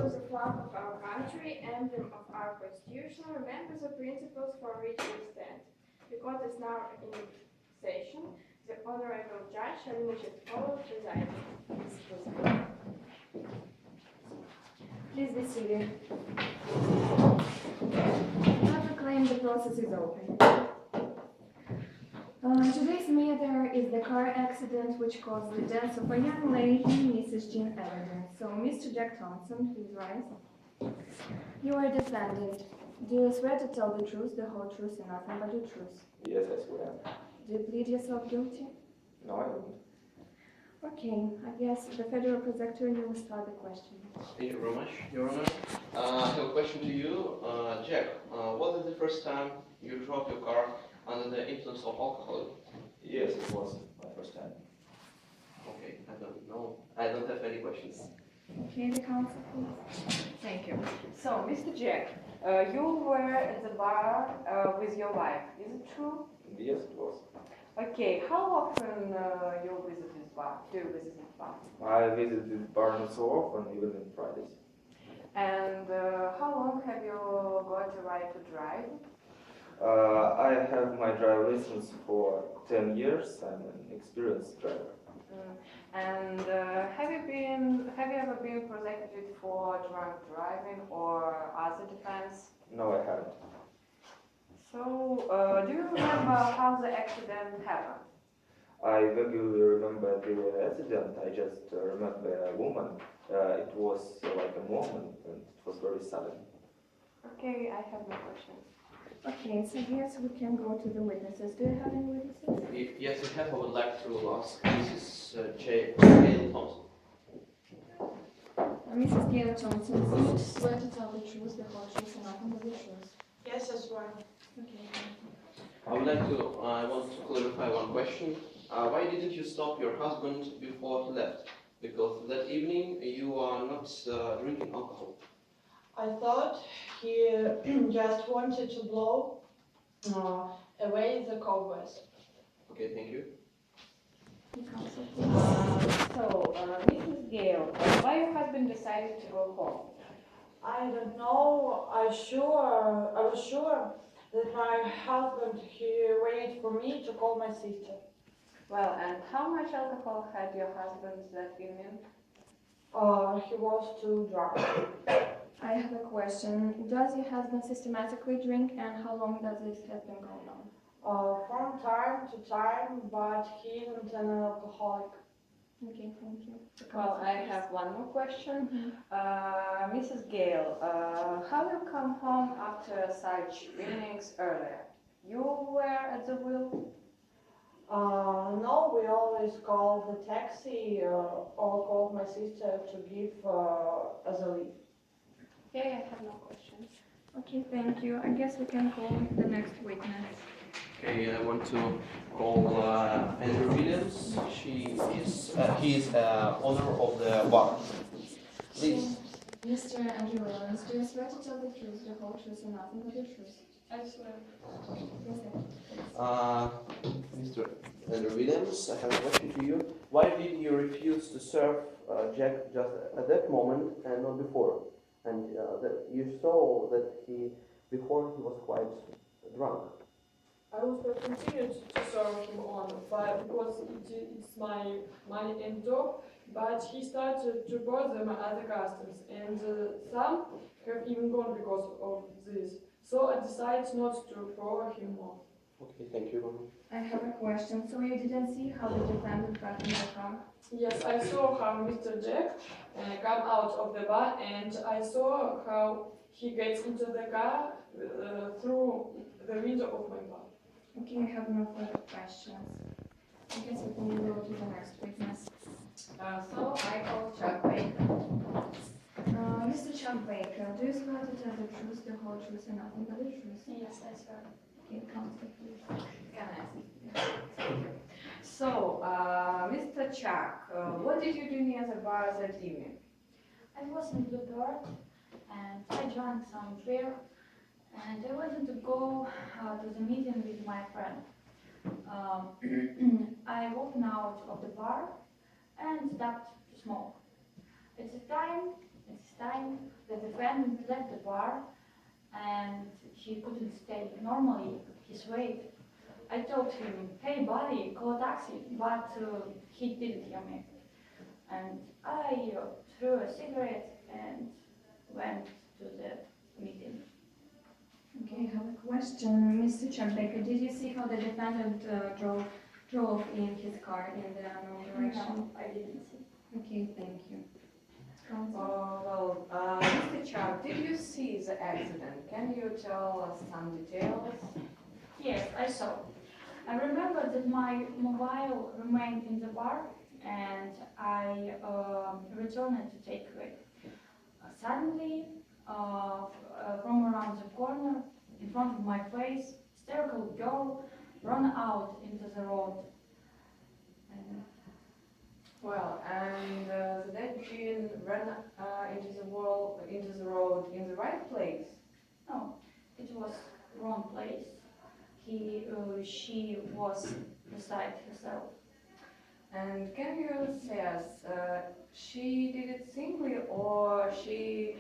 shows the flag of our country, emblem of our constitution, remembers the principles for which we stand. The court is now in session. The honorable judge, Alicia presiding. Please be seated. I proclaim the process is open. Today's matter is the car accident which caused the death of a young lady, Mrs. Jean Everton. So, Mr. Jack Thompson, please rise. You are defendant. Do you swear to tell the truth, the whole truth, and nothing but the truth? Yes, I swear. Do you plead yourself guilty? No, I don't. Okay, I guess the federal prosecutor will start the question. Thank you very much, Your Honor. I have a question to you. Jack, was it the first time you drove your car under the influence of alcohol? Yes, it was my first time. Okay, I don't know. I don't have any questions. Okay, the counsel, please. Thank you. So, Mr. Jack, you were at the bar with your wife, is it true? Yes, it was. Okay, how often you visit this bar? Do you visit this bar? I visit this bar not so often, even on Fridays. And how long have you got the right to drive? I have my driver license for 10 years. I'm an experienced driver. And have you ever been prosecuted for drunk driving or other defense? No, I haven't. So, do you remember how the accident happened? I vaguely remember the accident. I just remember a woman. It was like a moment, and it was very sudden. Okay, I have no questions. Okay, so yes, we can go to the witnesses. Do you have any witnesses? Yes, I have. I would like to ask Mrs. Gail Thompson. Mrs. Gail Thompson, do you swear to tell the truth, the whole truth, and nothing but the truth? Yes, I swear. Okay. I want to clarify one question. Why didn't you stop your husband before he left? Because that evening you are not drinking alcohol. I thought he just wanted to blow away the cobwebs. Okay, thank you. So, Mrs. Gale, why your husband decided to go home? I don't know. I was sure that my husband he waited for me to call my sister. Well, and how much alcohol had your husband that evening? He was too drunk. I have a question. Does your husband systematically drink, and how long does this have been going on? From time to time, but he isn't an alcoholic. Okay, thank you. Well, I have one more question. Mrs. Gale, how you come home after such evenings earlier? You were at the wheel? No, we always call the taxi or call my sister to give as a leave. Okay, I have no questions. Okay, thank you. I guess we can call the next witness. Okay, I want to call Andrew Williams. He is owner of the bar. Please. Mr. Andrew Williams, do you swear to tell the truth, the whole truth, and nothing but the truth? I swear. Yes, sir. Mr. Andrew Williams, I have a question to you. Why did you refuse to serve Jack just at that moment and not before? And that you saw that before he was quite drunk. I will continue to serve him on, but because it's my money and job, but he started to bother my other customers, and some have even gone because of this. So I decided not to follow him more. Okay, thank you. I have a question. So you didn't see how the defendant got in the car? Yes, I saw how Mr. Jack come out of the bar, and I saw how he gets into the car through the window of my car. Okay, I have no further questions. I guess we can go to the next witness. So I call Chuck Baker. Mr. Chuck Baker, do you swear to tell the truth, the whole truth, and nothing but the truth? Yes, I swear. Okay, counsel, please. Can I ask? So, Mr. Chuck, what did you do near the bar that evening? I was in Bluebird and I drank some beer and I wanted to go to the meeting with my friend. I walked out of the bar and stopped to smoke. At the time, at this time that the friend left the bar and he couldn't stay normally his weight. I told him, hey buddy, call a taxi, but he didn't hear me. And I threw a cigarette and went to the meeting. Okay, I have a question. Mr. Chambeka, did you see how the defendant drove in his car in the unknown direction? No, I didn't see. Okay, thank you. Counsel? Mr. Chuck, did you see the accident? Can you tell us some details? Yes, I saw. I remember that my mobile remained in the bar and I returned it to take it. Suddenly, from around the corner, in front of my face, hysterical girl ran out into the road. Well, and the dead Jean ran into the road in the right place. No, it was wrong place. She was beside herself. And can you say us, she did it singly or she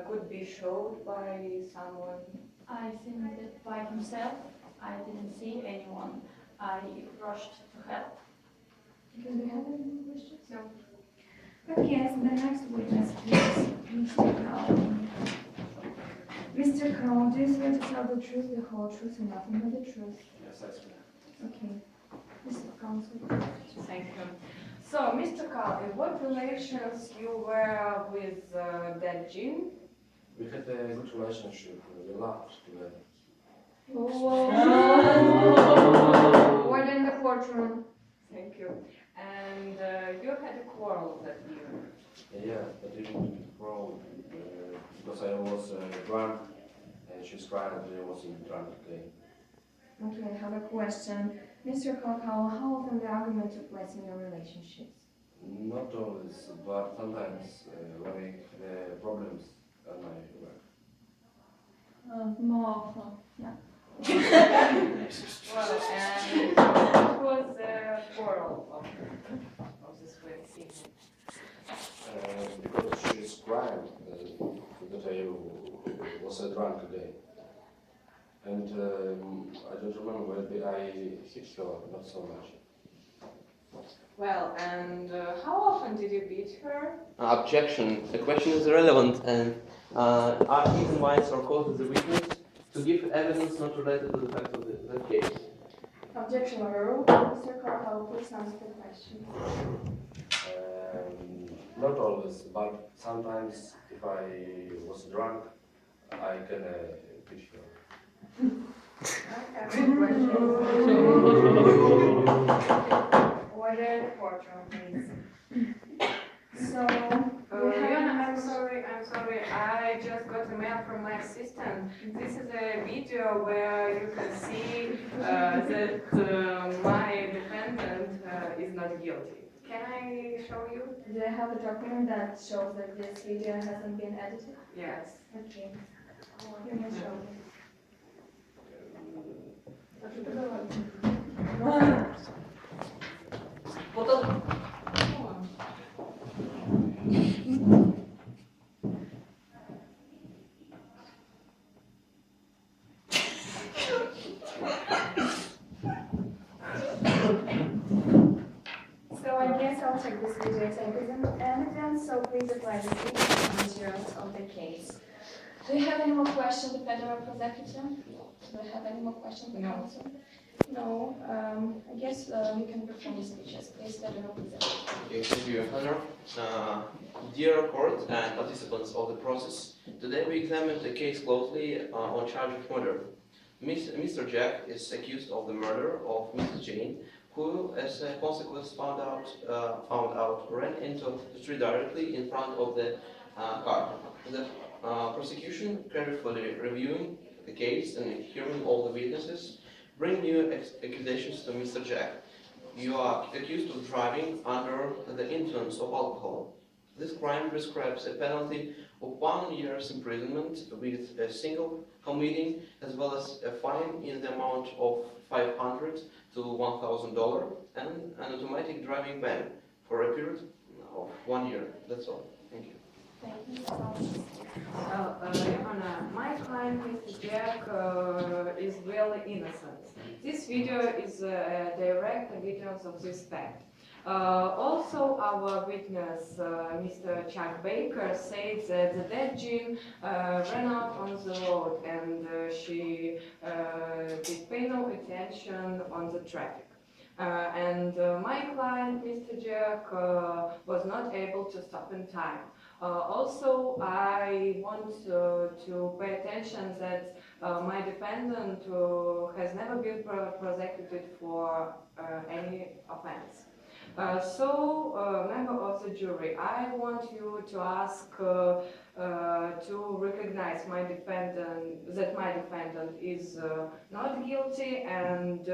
could be showed by someone? I think that by himself. I didn't see anyone. I rushed to help. Do we have any more questions? No. Okay, so the next witness, please. Mr. Crow. Mr. Crow, do you swear to tell the truth, the whole truth, and nothing but the truth? Yes, I swear. Okay. Mr. Counsel. Thank you. So, Mr. Carl, in what relations you were with dead Jean? We had a good relationship. We laughed together. Order in the courtroom. Thank you. And you had a quarrel that year. Yeah, but it didn't grow because I was drunk and she's crying and I wasn't drunk again. Okay, I have a question. Mr. Kokal, how often the argument took place in your relationships? Not always, but sometimes when I had problems at my work. More often. Well, and what was the quarrel of this evening? Because she's crying that I was drunk again. And I don't remember whether I hit her, not so much. Well, and how often did you beat her? Objection. The question is irrelevant and invites or causes the witness to give evidence not related to the facts of the case. Objection overruled. Mr. Kokal, please answer the question. Not always, but sometimes if I was drunk, I can beat her. Order in the courtroom, please. So, I'm sorry, I just got a mail from my assistant. This is a video where you can see that my defendant is not guilty. Can I show you? do I have a document that shows that this video hasn't been edited? Yes. Okay. You may show me. So I guess I'll take this video as evidence, so please apply the materials of the case. Do you have any more questions, the federal prosecutor? Do you have any more questions, the counsel? No. I guess we can perform the speeches. Please, federal prosecutor. Okay, thank you, Your Honor. Dear court and participants of the process, today we examined the case closely on charge of murder. Mr. Jack is accused of the murder of Mrs. Jane, who, as a consequence, found out ran into the tree directly in front of the car. The prosecution, carefully reviewing the case and hearing all the witnesses, bring new accusations to Mr. Jack. You are accused of driving under the influence of alcohol. This crime prescribes a penalty of 1 year's imprisonment with a single commuting, as well as a fine in the amount of $500 to $1,000 and an automatic driving ban for a period of 1 year. That's all. Thank you. Your Honor, my client, Mr. Jack, is really innocent. This video is a direct evidence of this fact. Also, our witness, Mr. Chuck Baker, said that the dead Jean ran out on the road and she did pay no attention on the traffic. My client, Mr. Jack, was not able to stop in time. Also, I want to pay attention that my defendant has never been prosecuted for any offense. Member of the jury, I want you to ask to recognize my defendant, that my defendant is not guilty and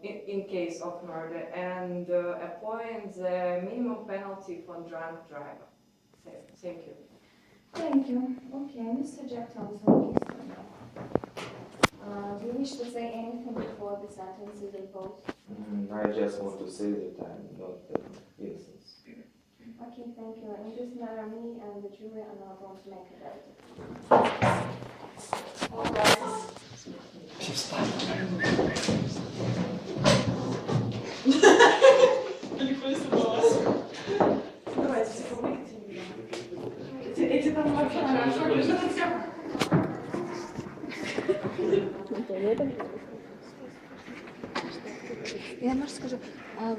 in case of murder, and appoint the minimum penalty for drunk driver. Thank you. Thank you. Okay, Mr. Jack Thompson, please stand up. Do you wish to say anything before the sentence is imposed? I just want to say that I'm not innocent. Okay, thank you. In this matter, me and the jury are not going to make a verdict. All right. Эти там вообще хорошо лежат. Я, может, скажу,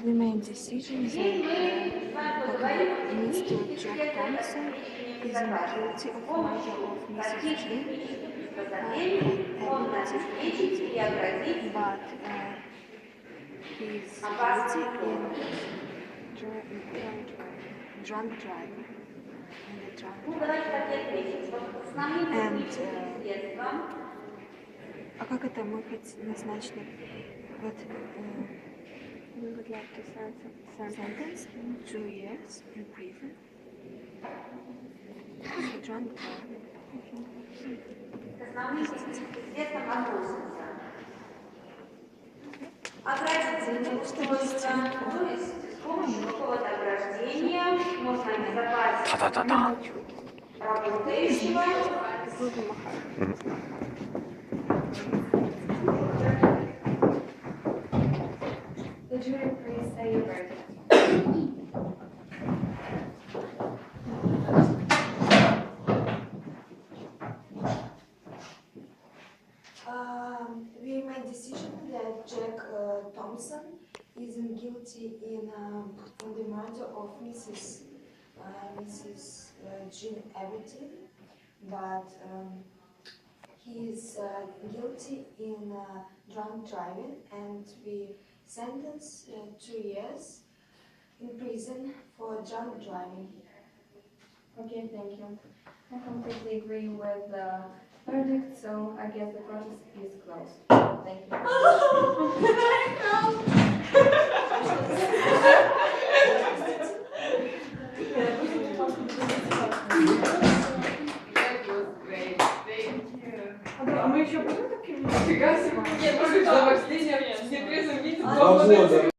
we made decision that Mr. Jack Thompson is not guilty of murder of Mrs. Jean, but he's guilty in drunk driving. А как это мы назначили? Вот, we would like to sentence 2 years in prison. Drunk driving. Ограничение устройства, то есть с помощью какого-то ограждения можно обезопасить работающего. The jury, please say your verdict. We made decision that Jack Thompson isn't guilty on the murder of Mrs. Jean Everton, but he is guilty in drunk driving, and we sentence 2 years in prison for drunk driving. Okay, thank you. I completely agree with the verdict, so I guess the court is closed. Thank you. That was great. Thank you. А мы еще будем такими? Фига себе. Нет, может, там, не трезвым видом. 2 года.